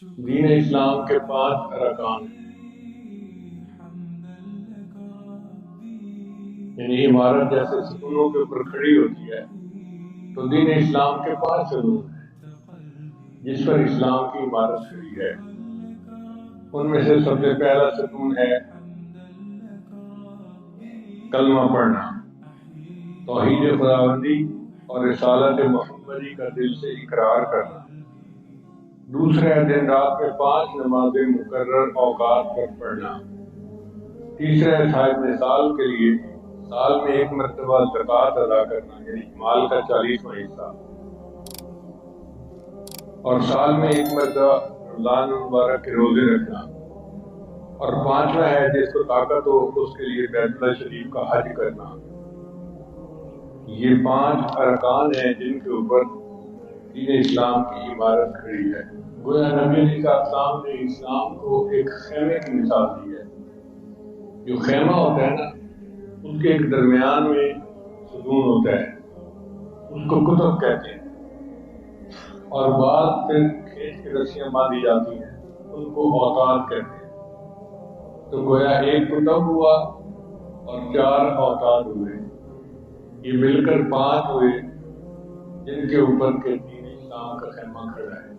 دین اسلام کے 5 ارکان ہیں، یعنی عمارت جیسے ستونوں کے اوپر کھڑی ہوتی ہے تو دین اسلام کے 5 ستون ہیں جس پر اسلام کی عمارت کھڑی ہے۔ ان میں سے سب سے پہلا ستون ہے کلمہ پڑھنا، توحید خداوندی اور رسالت محمدی کا دل سے اقرار کرنا۔ دوسرا ہے دن رات میں 5 نمازیں مقرر اوقات پر پڑھنا۔ تیسرا ہے صاحب نصاب کے لیے سال میں 1 مرتبہ زکوٰۃ ادا کرنا، یعنی مال کا 40واں حصہ، اور سال میں 1 مرتبہ رمضان المبارک کے روزے رکھنا۔ اور 5واں ہے جس کو طاقت ہو اس کے لیے بیت اللہ شریف کا حج کرنا۔ یہ 5 ارکان ہیں جن کے اوپر دین اسلام کی عمارت کھڑی ہے۔ گویا نبی علیہ السلام نے اسلام کو ایک خیمے کی مثال دی ہے۔ جو خیمہ ہوتا ہے نا، اس کے ایک درمیان میں ستون ہوتا ہے، اس کو کتب کہتے ہیں، اور بعد پھر کھینچ کے رسیاں باندھی جاتی ہیں، ان کو اوتاد کہتے ہیں۔ تو گویا ایک کتب ہوا اور 4 اوتاد ہوئے، یہ مل کر 5 ہوئے جن کے اوپر کے دین اسلام کا خیمہ کھڑا ہے۔